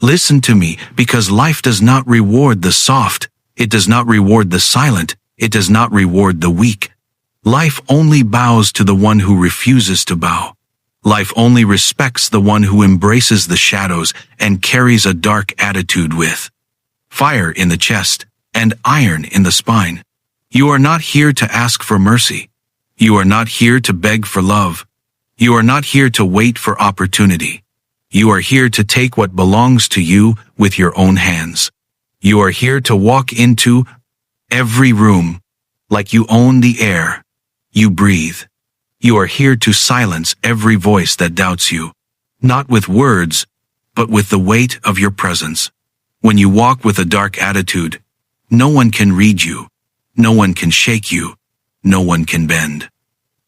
Listen to me, because life does not reward the soft, it does not reward the silent, it does not reward the weak. Life only bows to the one who refuses to bow. Life only respects the one who embraces the shadows and carries a dark attitude with fire in the chest and iron in the spine. You are not here to ask for mercy. You are not here to beg for love. You are not here to wait for opportunity. You are here to take what belongs to you with your own hands. You are here to walk into every room like you own the air you breathe. You are here to silence every voice that doubts you, not with words, but with the weight of your presence. When you walk with a dark attitude, no one can read you, no one can shake you, no one can bend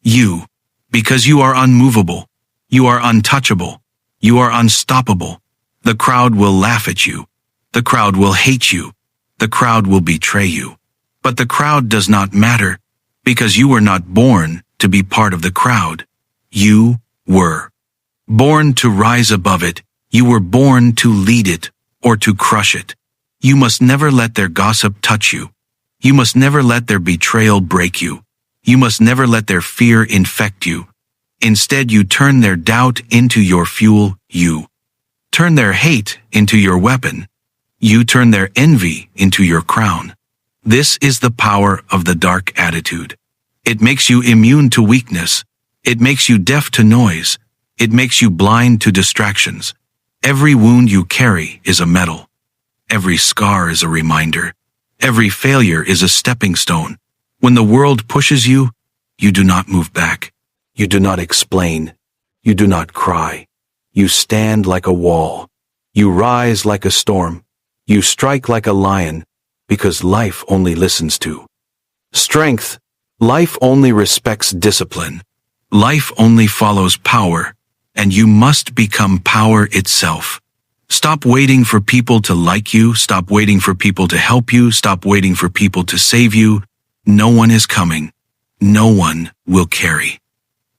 you, because you are unmovable, you are untouchable, you are unstoppable. The crowd will laugh at you, the crowd will hate you, the crowd will betray you. But the crowd does not matter, because you were not born to be part of the crowd. You were born to rise above it. You were born to lead it or to crush it. You must never let their gossip touch you. You must never let their betrayal break you. You must never let their fear infect you. Instead, you turn their doubt into your fuel. You turn their hate into your weapon. You turn their envy into your crown. This is the power of the dark attitude. It makes you immune to weakness. It makes you deaf to noise. It makes you blind to distractions. Every wound you carry is a medal. Every scar is a reminder. Every failure is a stepping stone. When the world pushes you, you do not move back. You do not explain. You do not cry. You stand like a wall. You rise like a storm. You strike like a lion, because life only listens to strength. Life only respects discipline. Life only follows power, and you must become power itself. Stop waiting for people to like you. Stop waiting for people to help you. Stop waiting for people to save you. No one is coming. No one will carry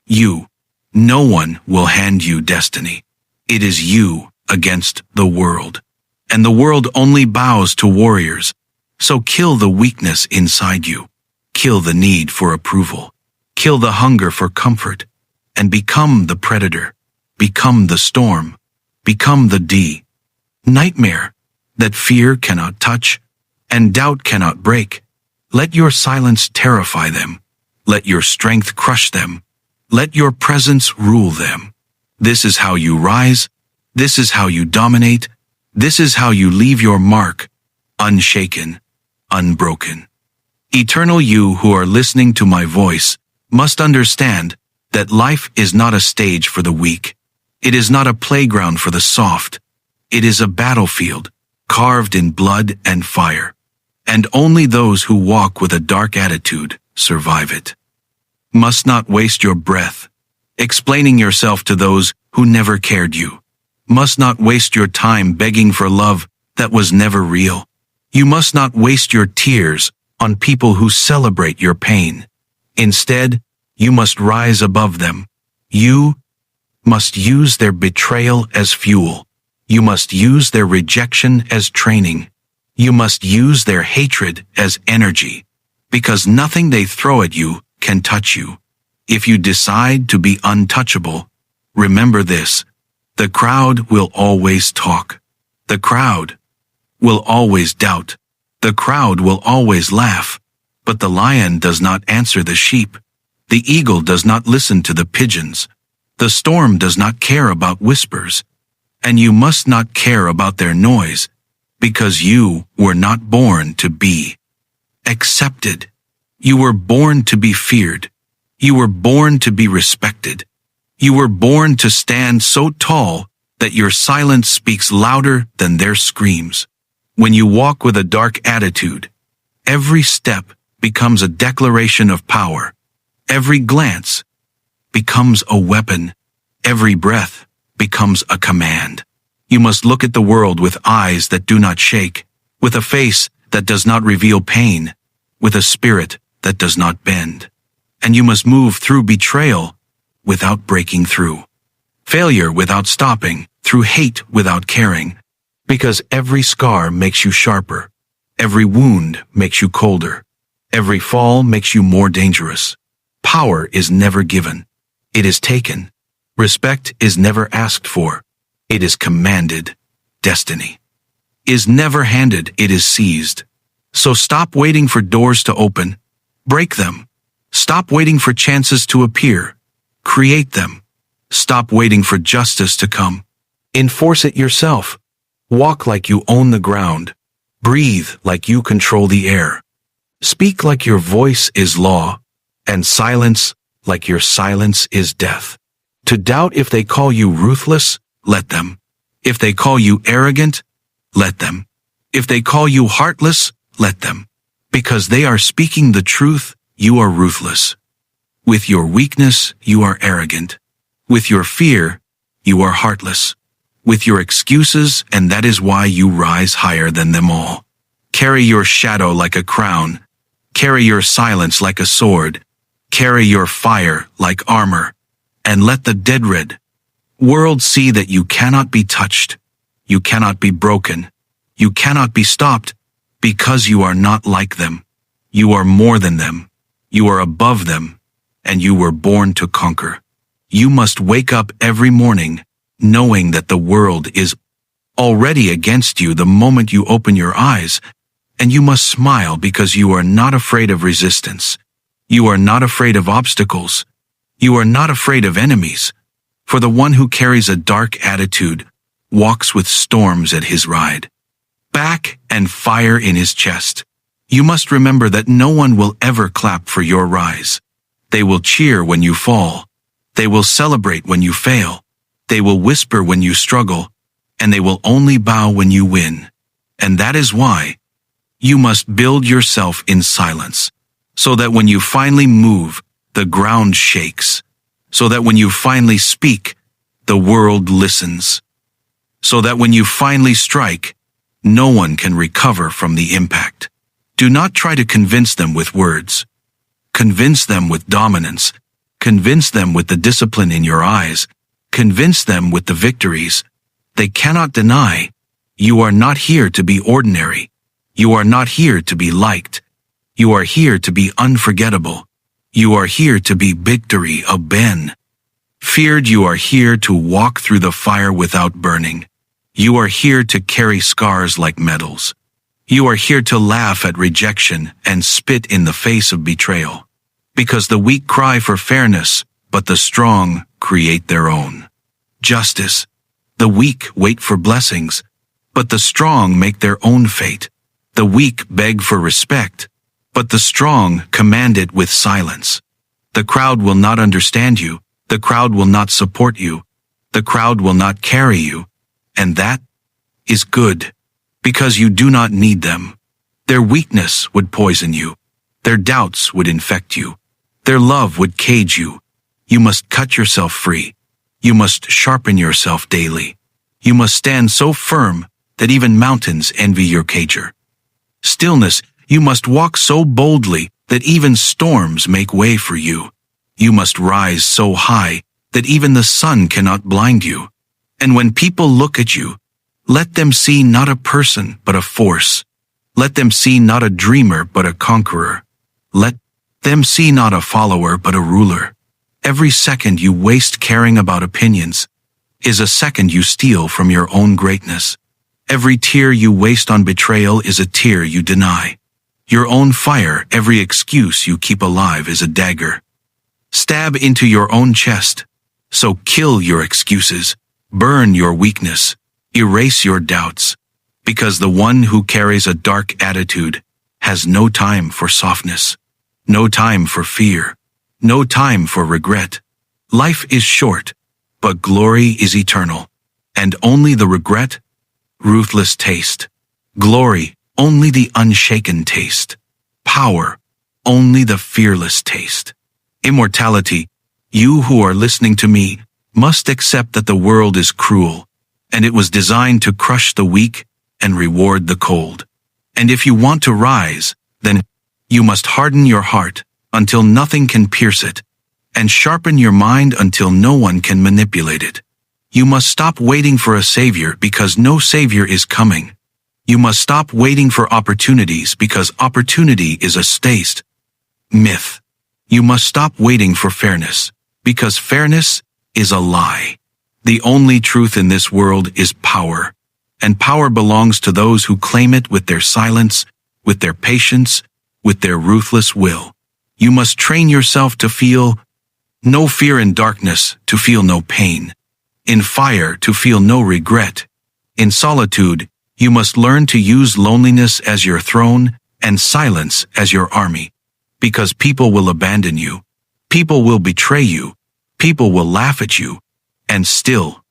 you. No one will hand you destiny. It is you against the world. And the world only bows to warriors. So kill the weakness inside you. Kill the need for approval. Kill the hunger for comfort. And become the predator. Become the storm. Become the nightmare that fear cannot touch and doubt cannot break. Let your silence terrify them. Let your strength crush them. Let your presence rule them. This is how you rise. This is how you dominate. This is how you leave your mark, unshaken, unbroken. Eternal you who are listening to my voice must understand that life is not a stage for the weak. It is not a playground for the soft. It is a battlefield, carved in blood and fire. And only those who walk with a dark attitude survive it. Must not waste your breath, explaining yourself to those who never cared you. Must not waste your time begging for love that was never real. You must not waste your tears on people who celebrate your pain. Instead, you must rise above them. You must use their betrayal as fuel. You must use their rejection as training. You must use their hatred as energy, because nothing they throw at you can touch you. If you decide to be untouchable, remember this: the crowd will always talk. The crowd will always doubt. The crowd will always laugh. But the lion does not answer the sheep. The eagle does not listen to the pigeons. The storm does not care about whispers. And you must not care about their noise, because you were not born to be accepted. You were born to be feared. You were born to be respected. You were born to stand so tall that your silence speaks louder than their screams. When you walk with a dark attitude, every step becomes a declaration of power. Every glance becomes a weapon. Every breath becomes a command. You must look at the world with eyes that do not shake, with a face that does not reveal pain, with a spirit that does not bend. And you must move through betrayal without breaking through failure without stopping, through hate without caring, Because every scar makes you sharper. Every wound makes you colder. Every fall makes you more dangerous. Power is never given. It is taken. Respect is never asked for. It is commanded. Destiny is never handed, it is seized. So stop waiting for doors to open. Break them. Stop waiting for chances to appear. Create them. Stop waiting for justice to come. Enforce it yourself. Walk like you own the ground. Breathe like you control the air. Speak like your voice is law, and silence like your silence is death. To doubt if they call you ruthless, let them. If they call you arrogant, let them. If they call you heartless, let them. Because they are speaking the truth, you are ruthless. With your weakness, you are arrogant. With your fear, you are heartless. With your excuses, and that is why you rise higher than them all. Carry your shadow like a crown. Carry your silence like a sword. Carry your fire like armor. And let the dead red world see that you cannot be touched. You cannot be broken. You cannot be stopped, because you are not like them. You are more than them. You are above them, and you were born to conquer. You must wake up every morning knowing that the world is already against you the moment you open your eyes, and you must smile because you are not afraid of resistance. You are not afraid of obstacles. You are not afraid of enemies. For the one who carries a dark attitude walks with storms at his ride, back and fire in his chest. You must remember that no one will ever clap for your rise. They will cheer when you fall. They will celebrate when you fail. They will whisper when you struggle, and they will only bow when you win. And that is why you must build yourself in silence, so that when you finally move, the ground shakes. So that when you finally speak, the world listens. So that when you finally strike, no one can recover from the impact. Do not try to convince them with words. Convince them with dominance. Convince them with the discipline in your eyes. Convince them with the victories. They cannot deny. You are not here to be ordinary. You are not here to be liked. You are here to be unforgettable. You are here to be victory of Ben. Feared, you are here to walk through the fire without burning. You are here to carry scars like medals. You are here to laugh at rejection and spit in the face of betrayal. Because the weak cry for fairness, but the strong create their own justice. The weak wait for blessings, but the strong make their own fate. The weak beg for respect, but the strong command it with silence. The crowd will not understand you. The crowd will not support you. The crowd will not carry you. And that is good, because you do not need them. Their weakness would poison you. Their doubts would infect you. Their love would cage you. You must cut yourself free. You must sharpen yourself daily. You must stand so firm that even mountains envy your cager. Stillness, you must walk so boldly that even storms make way for you. You must rise so high that even the sun cannot blind you. And when people look at you, let them see not a person but a force. Let them see not a dreamer but a conqueror. Let them see not a follower but a ruler. Every second you waste caring about opinions is a second you steal from your own greatness. Every tear you waste on betrayal is a tear you deny. Your own fire, every excuse you keep alive is a dagger. Stab into your own chest. So kill your excuses, burn your weakness, erase your doubts, because the one who carries a dark attitude has no time for softness, no time for fear, no time for regret. Life is short, but glory is eternal, and only the regret, ruthless taste. Glory, only the unshaken taste. Power, only the fearless taste. Immortality, you who are listening to me must accept that the world is cruel, and it was designed to crush the weak and reward the cold. And if you want to rise, then you must harden your heart until nothing can pierce it, and sharpen your mind until no one can manipulate it. You must stop waiting for a savior because no savior is coming. You must stop waiting for opportunities because opportunity is a statistic myth. You must stop waiting for fairness because fairness is a lie. The only truth in this world is power, and power belongs to those who claim it with their silence, with their patience, with their ruthless will. You must train yourself to feel no fear in darkness, to feel no pain. In fire, to feel no regret. In solitude, you must learn to use loneliness as your throne and silence as your army. Because people will abandon you. People will betray you. People will laugh at you. And still,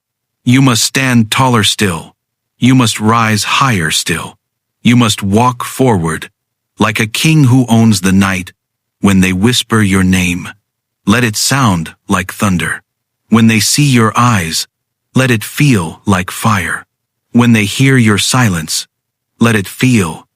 you must stand taller still. You must rise higher still. You must walk forward, like a king who owns the night. When they whisper your name, let it sound like thunder. When they see your eyes, let it feel like fire. When they hear your silence, let it feel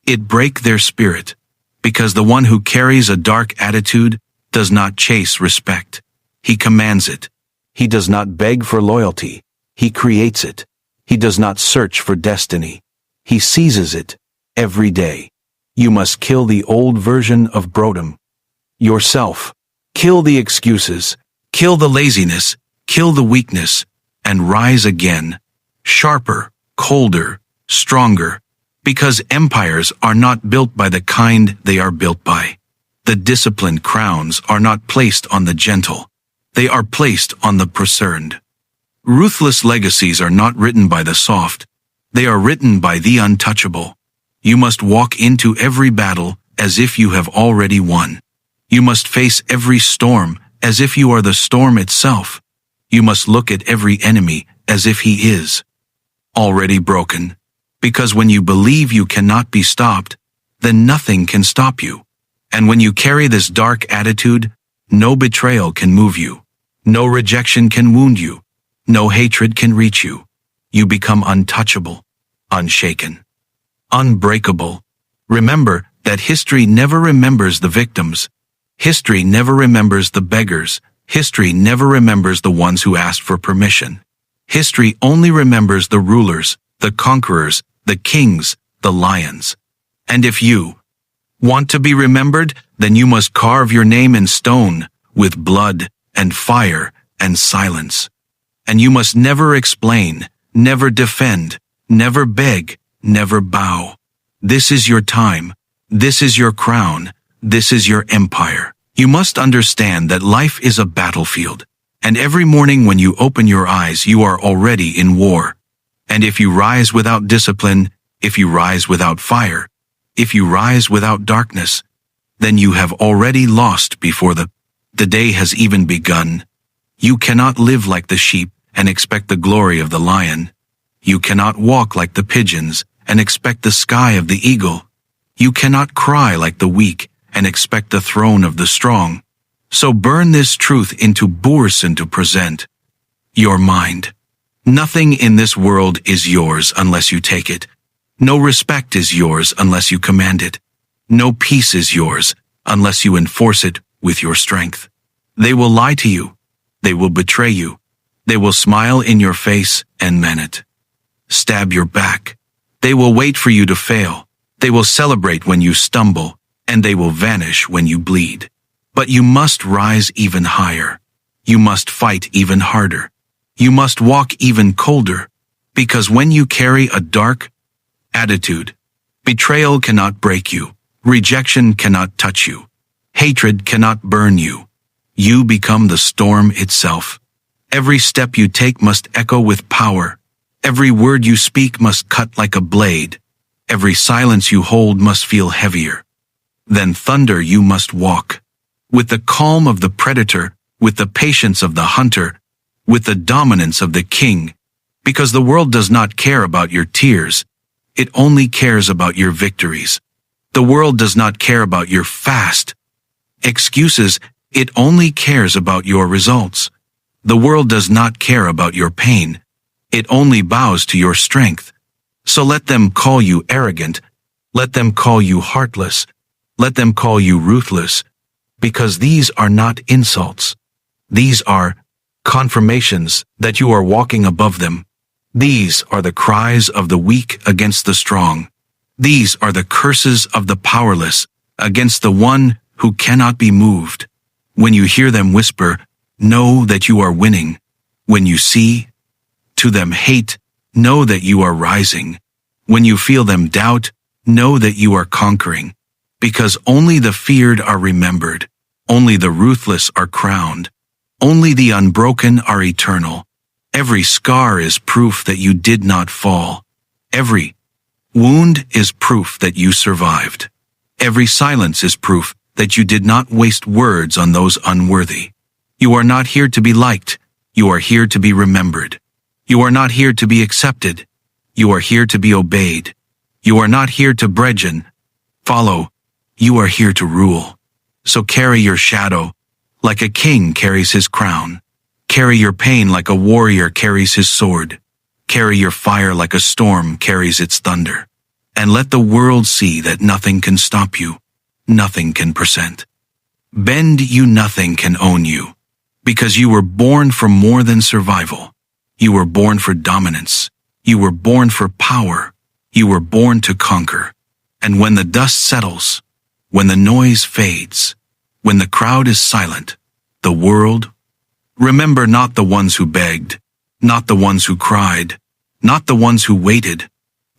it break their spirit. Because the one who carries a dark attitude does not chase respect. He commands it. He does not beg for loyalty. He creates it. He does not search for destiny. He seizes it every day. You must kill the old version of boredom. Yourself. Kill the excuses. Kill the laziness. Kill the weakness. And rise again. Sharper, colder, stronger. Because empires are not built by the kind they are built by. The disciplined crowns are not placed on the gentle. They are placed on the concerned. Ruthless legacies are not written by the soft. They are written by the untouchable. You must walk into every battle as if you have already won. You must face every storm as if you are the storm itself. You must look at every enemy as if he is already broken. Because when you believe you cannot be stopped, then nothing can stop you. And when you carry this dark attitude, no betrayal can move you. No rejection can wound you. No hatred can reach you. You become untouchable, unshaken, unbreakable. Remember that history never remembers the victims. History never remembers the beggars. History never remembers the ones who asked for permission. History only remembers the rulers, the conquerors, the kings, the lions. And if you want to be remembered, then you must carve your name in stone, with blood and fire and silence. And you must never explain, never defend, never beg, never bow. This is your time. This is your crown. This is your empire. You must understand that life is a battlefield. And every morning when you open your eyes, you are already in war. And if you rise without discipline, if you rise without fire, if you rise without darkness, then you have already lost before the day has even begun. You cannot live like the sheep and expect the glory of the lion. You cannot walk like the pigeons and expect the sky of the eagle. You cannot cry like the weak and expect the throne of the strong. So burn this truth into bourse and to present your mind. Nothing in this world is yours unless you take it. No respect is yours unless you command it. No peace is yours unless you enforce it with your strength. They will lie to you. They will betray you. They will smile in your face and mean it. Stab your back. They will wait for you to fail. They will celebrate when you stumble, and they will vanish when you bleed. But you must rise even higher. You must fight even harder. You must walk even colder, because when you carry a dark attitude, betrayal cannot break you, rejection cannot touch you, hatred cannot burn you. You become the storm itself. Every step you take must echo with power. Every word you speak must cut like a blade. Every silence you hold must feel heavier than thunder. You must walk with the calm of the predator, with the patience of the hunter, with the dominance of the king, because the world does not care about your tears. It only cares about your victories. The world does not care about your fast excuses. It only cares about your results. The world does not care about your pain. It only bows to your strength. So let them call you arrogant. Let them call you heartless. Let them call you ruthless, because these are not insults. These are confirmations that you are walking above them. These are the cries of the weak against the strong. These are the curses of the powerless against the one who cannot be moved. When you hear them whisper, know that you are winning. When you see to them hate, know that you are rising. When you feel them doubt, know that you are conquering. Because only the feared are remembered. Only the ruthless are crowned. Only the unbroken are eternal. Every scar is proof that you did not fall. Every wound is proof that you survived. Every silence is proof that you did not waste words on those unworthy. You are not here to be liked. You are here to be remembered. You are not here to be accepted. You are here to be obeyed. You are not here to burgeon, follow. You are here to rule. So carry your shadow like a king carries his crown. Carry your pain like a warrior carries his sword. Carry your fire like a storm carries its thunder. And let the world see that nothing can stop you. Nothing can bend you, nothing can own you. Because you were born for more than survival. You were born for dominance. You were born for power. You were born to conquer. And when the dust settles, when the noise fades, when the crowd is silent, the world, remember not the ones who begged, not the ones who cried, not the ones who waited,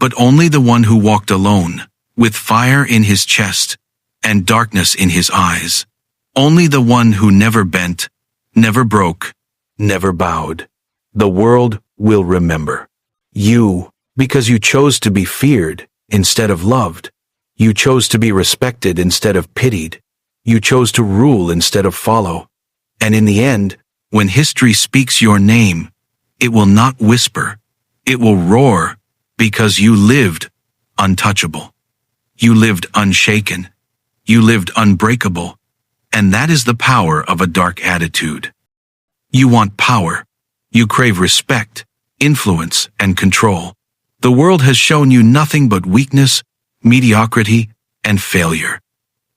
but only the one who walked alone, with fire in his chest and darkness in his eyes. Only the one who never bent, never broke, never bowed. The world will remember you because you chose to be feared instead of loved. You chose to be respected instead of pitied. You chose to rule instead of follow. And in the end, when history speaks your name, it will not whisper, it will roar, because you lived untouchable. You lived unshaken. You lived unbreakable. And that is the power of a dark attitude. You want power. You crave respect, influence, and control. The world has shown you nothing but weakness, mediocrity, and failure.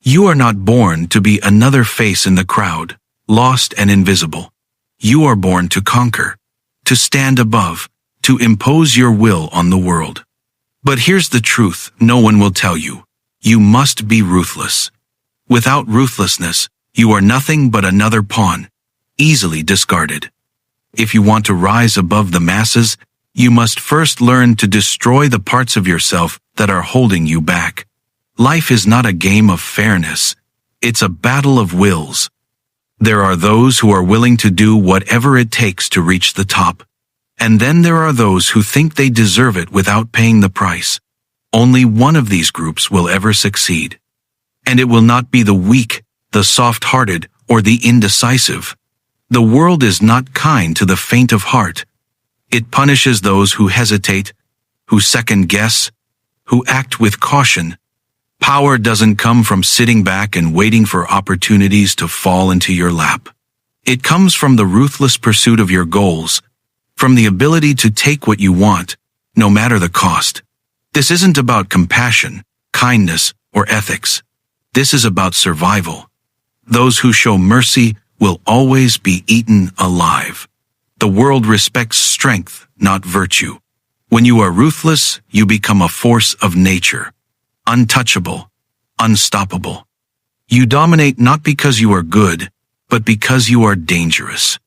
You are not born to be another face in the crowd, lost and invisible. You are born to conquer, to stand above, to impose your will on the world. But here's the truth no one will tell you. You must be ruthless. Without ruthlessness, you are nothing but another pawn, easily discarded. If you want to rise above the masses, you must first learn to destroy the parts of yourself that are holding you back. Life is not a game of fairness. It's a battle of wills. There are those who are willing to do whatever it takes to reach the top. And then there are those who think they deserve it without paying the price. Only one of these groups will ever succeed. And it will not be the weak, the soft-hearted, or the indecisive. The world is not kind to the faint of heart. It punishes those who hesitate, who second-guess, who act with caution. Power doesn't come from sitting back and waiting for opportunities to fall into your lap. It comes from the ruthless pursuit of your goals, from the ability to take what you want, no matter the cost. This isn't about compassion, kindness, or ethics. This is about survival. Those who show mercy will always be eaten alive. The world respects strength, not virtue. When you are ruthless, you become a force of nature. Untouchable, unstoppable. You dominate not because you are good, but because you are dangerous.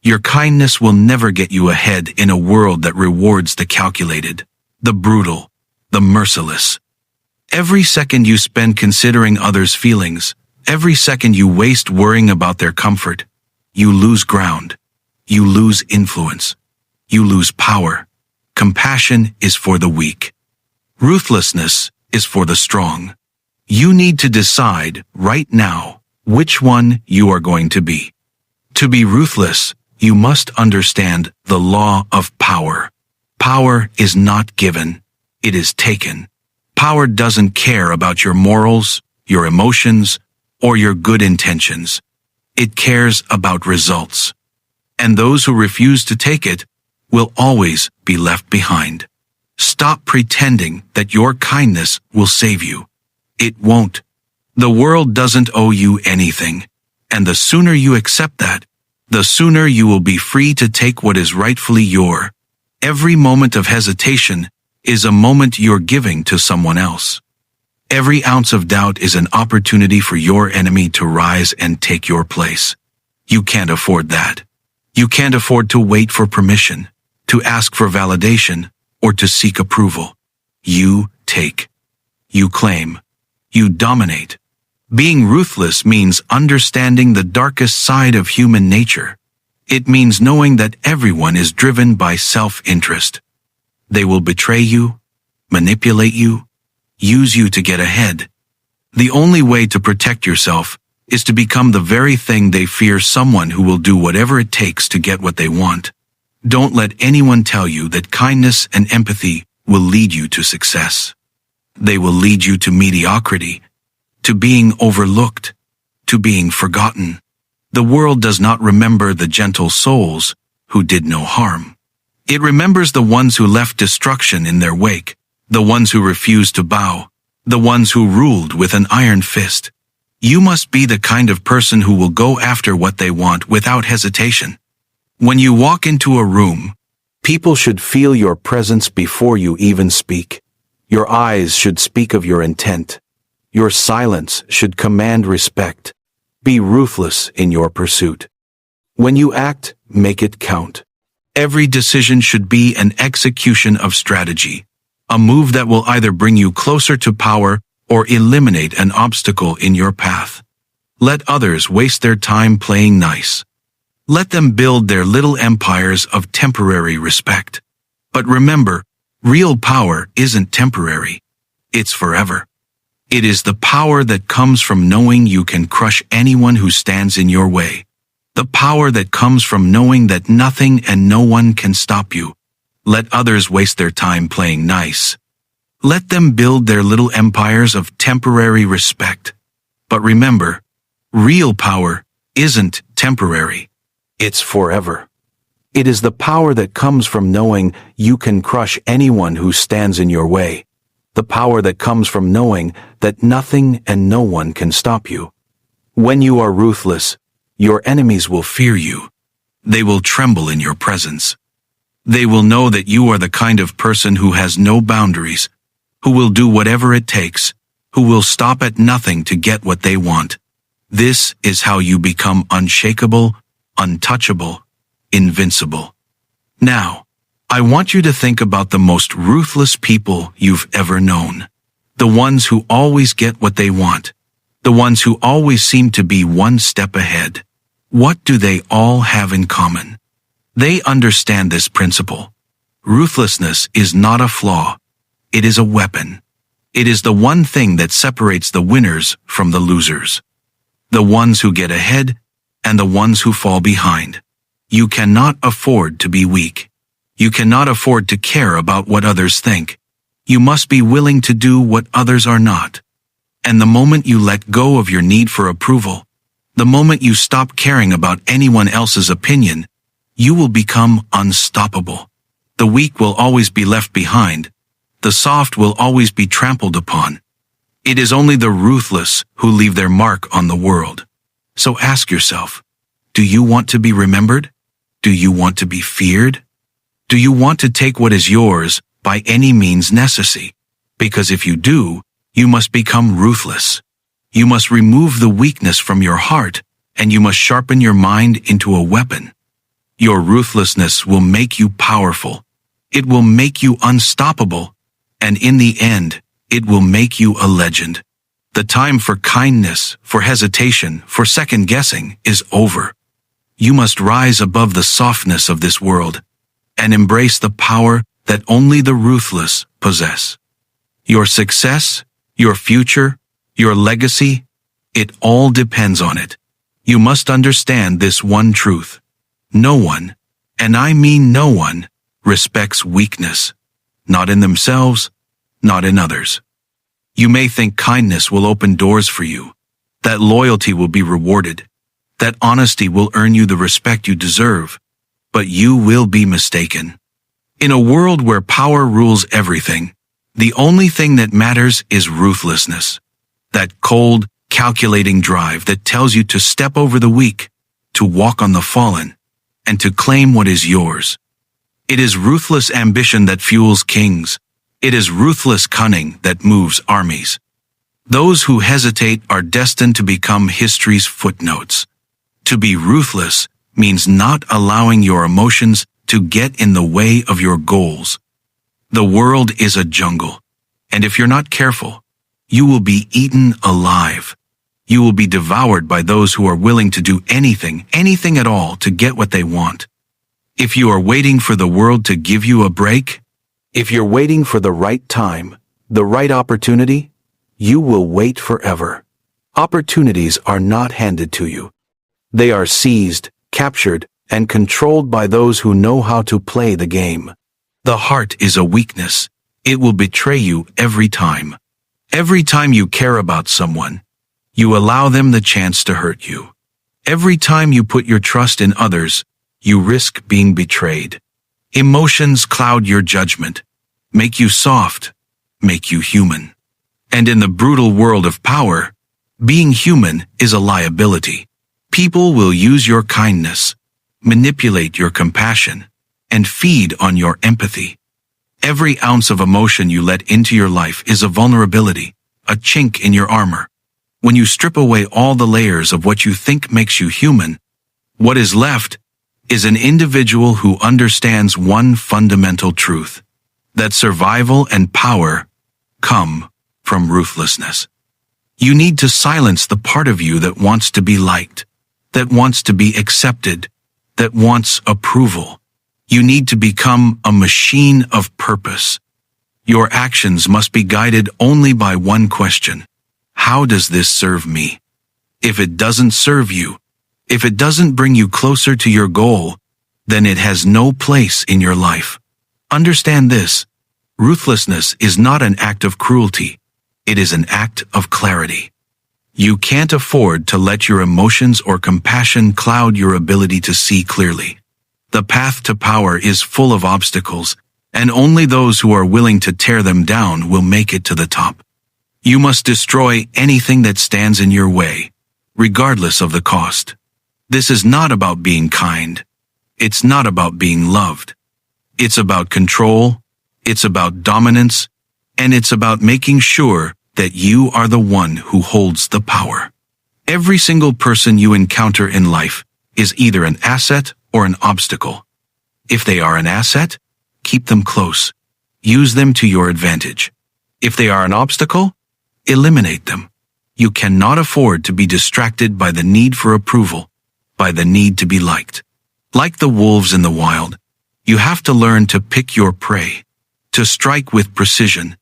Your kindness will never get you ahead in a world that rewards the calculated, the brutal, the merciless. Every second you spend considering others' feelings, every second you waste worrying about their comfort, you lose ground. You lose influence. You lose power. Compassion is for the weak. Ruthlessness is for the strong. You need to decide right now which one you are going to be. To be ruthless, you must understand the law of power. Power is not given, it is taken. Power doesn't care about your morals, your emotions, or your good intentions. It cares about results. And those who refuse to take it will always be left behind. Stop pretending that your kindness will save you. It won't. The world doesn't owe you anything, and the sooner you accept that, the sooner you will be free to take what is rightfully yours. Every moment of hesitation is a moment you're giving to someone else. Every ounce of doubt is an opportunity for your enemy to rise and take your place. You can't afford that. You can't afford to wait for permission, to ask for validation, or to seek approval. You take. You claim. You dominate. Being ruthless means understanding the darkest side of human nature. It means knowing that everyone is driven by self-interest. They will betray you, manipulate you, use you to get ahead. The only way to protect yourself is to become the very thing they fear, someone who will do whatever it takes to get what they want. Don't let anyone tell you that kindness and empathy will lead you to success. They will lead you to mediocrity, to being overlooked, to being forgotten. The world does not remember the gentle souls who did no harm. It remembers the ones who left destruction in their wake, the ones who refused to bow, the ones who ruled with an iron fist. You must be the kind of person who will go after what they want without hesitation. When you walk into a room, people should feel your presence before you even speak. Your eyes should speak of your intent. Your silence should command respect. Be ruthless in your pursuit. When you act, make it count. Every decision should be an execution of strategy, a move that will either bring you closer to power or eliminate an obstacle in your path. Let others waste their time playing nice. Let them build their little empires of temporary respect. But remember, real power isn't temporary. It's forever. It is the power that comes from knowing you can crush anyone who stands in your way. The power that comes from knowing that nothing and no one can stop you. Let others waste their time playing nice. Let them build their little empires of temporary respect. But remember, real power isn't temporary. It's forever. It is the power that comes from knowing you can crush anyone who stands in your way. The power that comes from knowing that nothing and no one can stop you. When you are ruthless, your enemies will fear you. They will tremble in your presence. They will know that you are the kind of person who has no boundaries, who will do whatever it takes, who will stop at nothing to get what they want. This is how you become unshakable, untouchable, invincible. Now, I want you to think about the most ruthless people you've ever known. The ones who always get what they want. The ones who always seem to be one step ahead. What do they all have in common? They understand this principle. Ruthlessness is not a flaw. It is a weapon. It is the one thing that separates the winners from the losers. The ones who get ahead and the ones who fall behind. You cannot afford to be weak. You cannot afford to care about what others think. You must be willing to do what others are not. And the moment you let go of your need for approval, the moment you stop caring about anyone else's opinion, you will become unstoppable. The weak will always be left behind. The soft will always be trampled upon. It is only the ruthless who leave their mark on the world. So ask yourself, do you want to be remembered? Do you want to be feared? Do you want to take what is yours by any means necessary? Because if you do, you must become ruthless. You must remove the weakness from your heart, and you must sharpen your mind into a weapon. Your ruthlessness will make you powerful. It will make you unstoppable. And in the end, it will make you a legend. The time for kindness, for hesitation, for second-guessing is over. You must rise above the softness of this world and embrace the power that only the ruthless possess. Your success, your future, your legacy, it all depends on it. You must understand this one truth. No one, and I mean no one, respects weakness. Not in themselves, not in others. You may think kindness will open doors for you, that loyalty will be rewarded, that honesty will earn you the respect you deserve, but you will be mistaken. In a world where power rules everything, the only thing that matters is ruthlessness. That cold, calculating drive that tells you to step over the weak, to walk on the fallen, and to claim what is yours. It is ruthless ambition that fuels kings. It is ruthless cunning that moves armies. Those who hesitate are destined to become history's footnotes. To be ruthless means not allowing your emotions to get in the way of your goals. The world is a jungle, and if you're not careful, you will be eaten alive. You will be devoured by those who are willing to do anything at all to get what they want. If you are waiting for the world to give you a break, if you're waiting for the right time, the right opportunity, you will wait forever. Opportunities are not handed to you. They are seized, captured, and controlled by those who know how to play the game. The heart is a weakness. It will betray you every time. Every time you care about someone, you allow them the chance to hurt you. Every time you put your trust in others, you risk being betrayed. Emotions cloud your judgment, make you soft, make you human. And in the brutal world of power, being human is a liability. People will use your kindness, manipulate your compassion, and feed on your empathy. Every ounce of emotion you let into your life is a vulnerability, a chink in your armor. When you strip away all the layers of what you think makes you human, what is left is an individual who understands one fundamental truth, that survival and power come from ruthlessness. You need to silence the part of you that wants to be liked, that wants to be accepted, that wants approval. You need to become a machine of purpose. Your actions must be guided only by one question: how does this serve me? If it doesn't serve you, if it doesn't bring you closer to your goal, then it has no place in your life. Understand this: ruthlessness is not an act of cruelty. It is an act of clarity. You can't afford to let your emotions or compassion cloud your ability to see clearly. The path to power is full of obstacles, and only those who are willing to tear them down will make it to the top. You must destroy anything that stands in your way, regardless of the cost. This is not about being kind. It's not about being loved. It's about control, it's about dominance, and it's about making sure that you are the one who holds the power. Every single person you encounter in life is either an asset or an obstacle. If they are an asset, keep them close. Use them to your advantage. If they are an obstacle, eliminate them. You cannot afford to be distracted by the need for approval, by the need to be liked. Like the wolves in the wild, you have to learn to pick your prey, to strike with precision,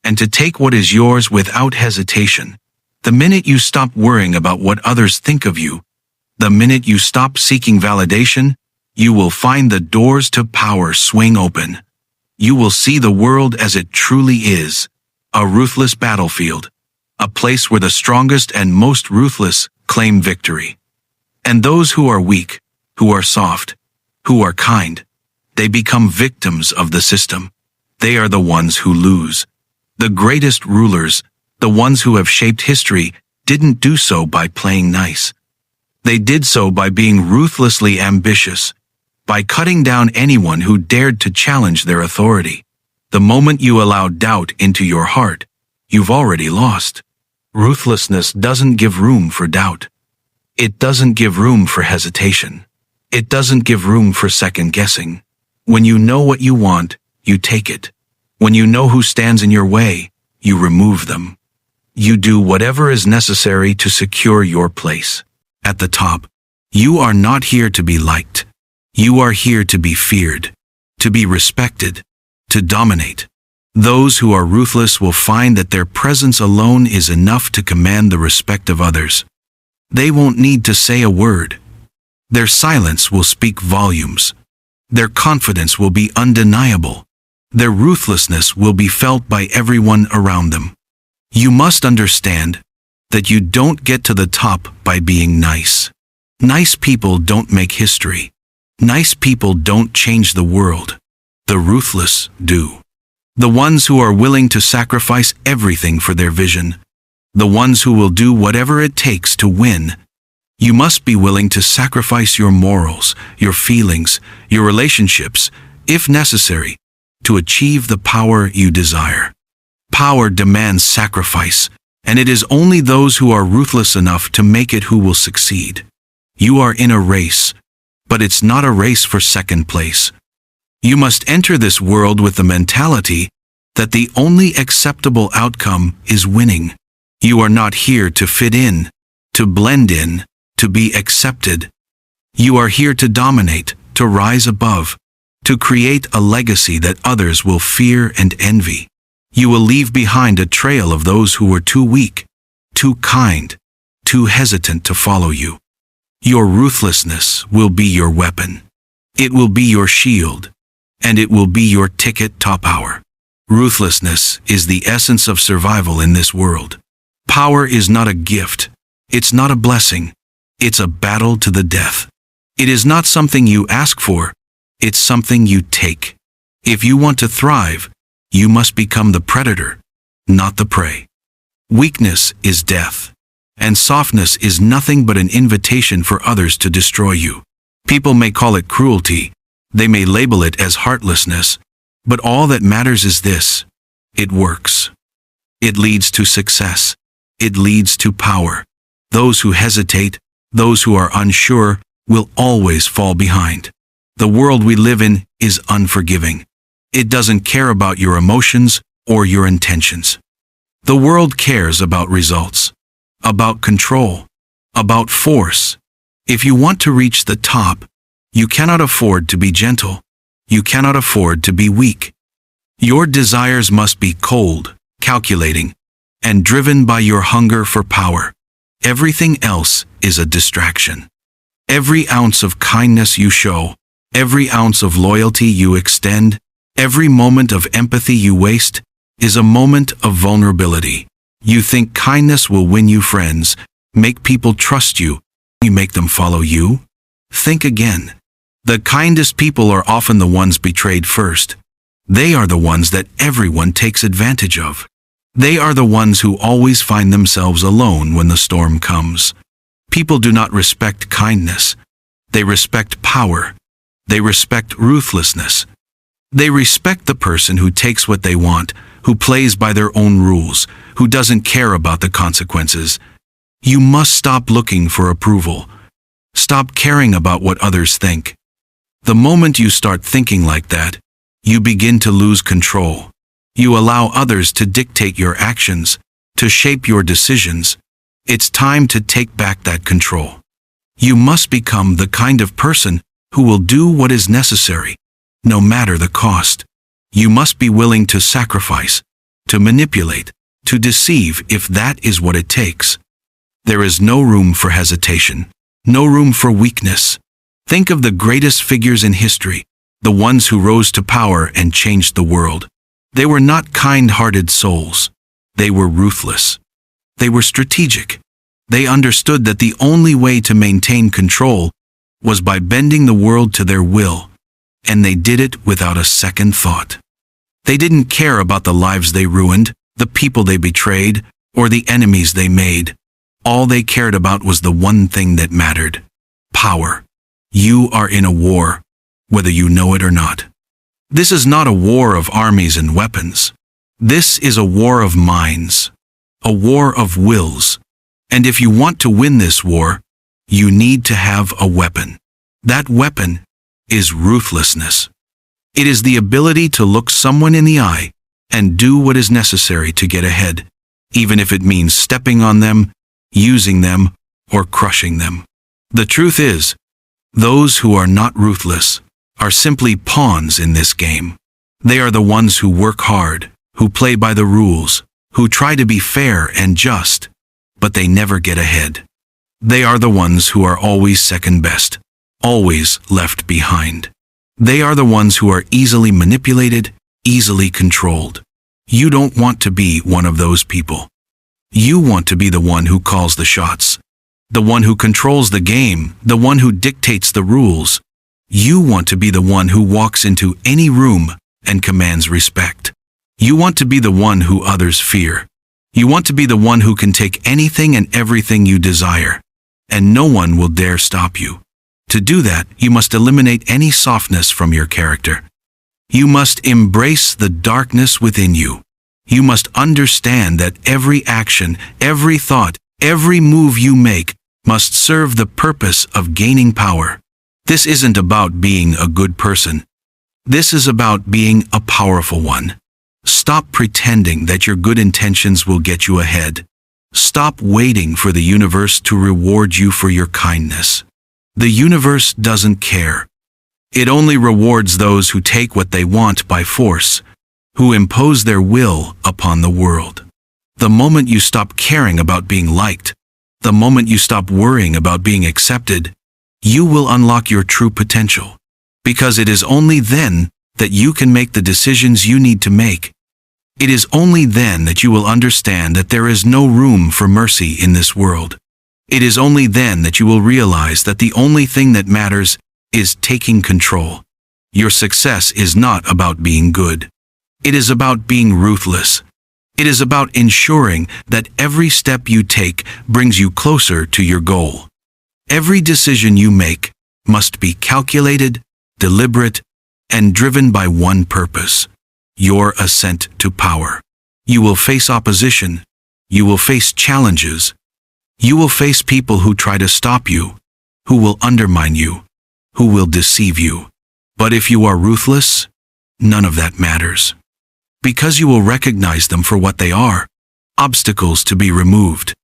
and to take what is yours without hesitation. The minute you stop worrying about what others think of you, the minute you stop seeking validation, you will find the doors to power swing open. You will see the world as it truly is, a ruthless battlefield, a place where the strongest and most ruthless claim victory. And those who are weak, who are soft, who are kind, they become victims of the system. They are the ones who lose. The greatest rulers, the ones who have shaped history, didn't do so by playing nice. They did so by being ruthlessly ambitious, by cutting down anyone who dared to challenge their authority. The moment you allow doubt into your heart, you've already lost. Ruthlessness doesn't give room for doubt. It doesn't give room for hesitation. It doesn't give room for second guessing. When you know what you want, you take it. When you know who stands in your way, you remove them. You do whatever is necessary to secure your place. At the top, you are not here to be liked. You are here to be feared, to be respected, to dominate. Those who are ruthless will find that their presence alone is enough to command the respect of others. They won't need to say a word. Their silence will speak volumes. Their confidence will be undeniable. Their ruthlessness will be felt by everyone around them. You must understand that you don't get to the top by being nice. Nice people don't make history. Nice people don't change the world. The ruthless do. The ones who are willing to sacrifice everything for their vision. The ones who will do whatever it takes to win. You must be willing to sacrifice your morals, your feelings, your relationships, if necessary, to achieve the power you desire. Power demands sacrifice, and it is only those who are ruthless enough to make it who will succeed. You are in a race, but it's not a race for second place. You must enter this world with the mentality that the only acceptable outcome is winning. You are not here to fit in, to blend in, to be accepted. You are here to dominate, to rise above, to create a legacy that others will fear and envy. You will leave behind a trail of those who were too weak, too kind, too hesitant to follow you. Your ruthlessness will be your weapon. It will be your shield, and it will be your ticket to power. Ruthlessness is the essence of survival in this world. Power is not a gift. It's not a blessing. It's a battle to the death. It is not something you ask for. It's something you take. If you want to thrive, you must become the predator, not the prey. Weakness is death, and softness is nothing but an invitation for others to destroy you. People may call it cruelty. They may label it as heartlessness, but all that matters is this: it works. It leads to success. It leads to power. Those who hesitate, those who are unsure, will always fall behind. The world we live in is unforgiving. It doesn't care about your emotions or your intentions. The world cares about results, about control, about force. If you want to reach the top, you cannot afford to be gentle. You cannot afford to be weak. Your desires must be cold, calculating, and driven by your hunger for power. Everything else is a distraction. Every ounce of kindness you show, every ounce of loyalty you extend, every moment of empathy you waste, is a moment of vulnerability. You think kindness will win you friends, make people trust you, you make them follow you? Think again. The kindest people are often the ones betrayed first. They are the ones that everyone takes advantage of. They are the ones who always find themselves alone when the storm comes. People do not respect kindness. They respect power. They respect ruthlessness. They respect the person who takes what they want, who plays by their own rules, who doesn't care about the consequences. You must stop looking for approval. Stop caring about what others think. The moment you start thinking like that, you begin to lose control. You allow others to dictate your actions, to shape your decisions. It's time to take back that control. You must become the kind of person who will do what is necessary, no matter the cost. You must be willing to sacrifice, to manipulate, to deceive if that is what it takes. There is no room for hesitation, no room for weakness. Think of the greatest figures in history, the ones who rose to power and changed the world. They were not kind-hearted souls. They were ruthless. They were strategic. They understood that the only way to maintain control was by bending the world to their will, and they did it without a second thought. They didn't care about the lives they ruined, the people they betrayed, or the enemies they made. All they cared about was the one thing that mattered: power. You are in a war, whether you know it or not. This is not a war of armies and weapons. This is a war of minds, a war of wills. And if you want to win this war, you need to have a weapon. That weapon is ruthlessness. It is the ability to look someone in the eye and do what is necessary to get ahead, even if it means stepping on them, using them, or crushing them. The truth is, those who are not ruthless are simply pawns in this game. They are the ones who work hard, who play by the rules, who try to be fair and just, but they never get ahead. They are the ones who are always second best, always left behind. They are the ones who are easily manipulated, easily controlled. You don't want to be one of those people. You want to be the one who calls the shots, the one who controls the game, the one who dictates the rules. You want to be the one who walks into any room and commands respect. You want to be the one who others fear. You want to be the one who can take anything and everything you desire. and no one will dare stop you. To do that, you must eliminate any softness from your character. You must embrace the darkness within you. You must understand that every action, every thought, every move you make must serve the purpose of gaining power. This isn't about being a good person. This is about being a powerful one. Stop pretending that your good intentions will get you ahead. Stop waiting for the universe to reward you for your kindness. The universe doesn't care. It only rewards those who take what they want by force, who impose their will upon the world. The moment you stop caring about being liked, the moment you stop worrying about being accepted, you will unlock your true potential. Because it is only then that you can make the decisions you need to make. It is only then that you will understand that there is no room for mercy in this world. It is only then that you will realize that the only thing that matters is taking control. Your success is not about being good. It is about being ruthless. It is about ensuring that every step you take brings you closer to your goal. Every decision you make must be calculated, deliberate, and driven by one purpose: your ascent to power. You will face opposition. You will face challenges. You will face people who try to stop you, who will undermine you, who will deceive you. But if you are ruthless, none of that matters. Because you will recognize them for what they are: obstacles to be removed.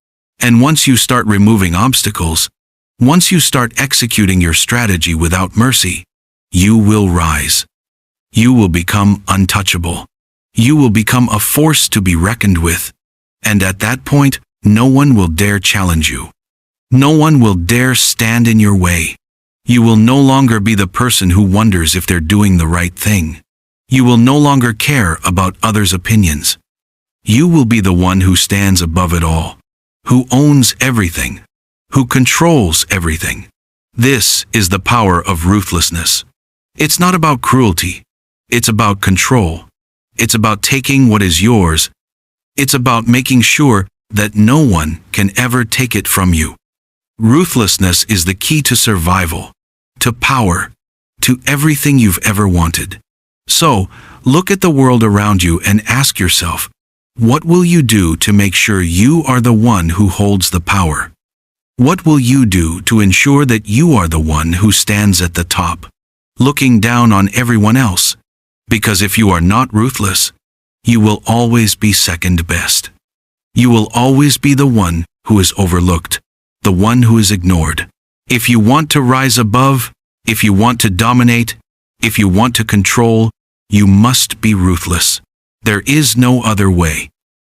And once you start removing obstacles, once you start executing your strategy without mercy, you will rise. You will become untouchable. You will become a force to be reckoned with. And at that point, no one will dare challenge you. No one will dare stand in your way. You will no longer be the person who wonders if they're doing the right thing. You will no longer care about others' opinions. You will be the one who stands above it all, who owns everything, who controls everything. This is the power of ruthlessness. It's not about cruelty. It's about control. It's about taking what is yours. It's about making sure that no one can ever take it from you. Ruthlessness is the key to survival, to power, to everything you've ever wanted. So, look at the world around you and ask yourself, what will you do to make sure you are the one who holds the power? What will you do to ensure that you are the one who stands at the top, looking down on everyone else? Because if you are not ruthless, you will always be second best. You will always be the one who is overlooked, the one who is ignored. If you want to rise above, if you want to dominate, if you want to control, you must be ruthless. There is no other way.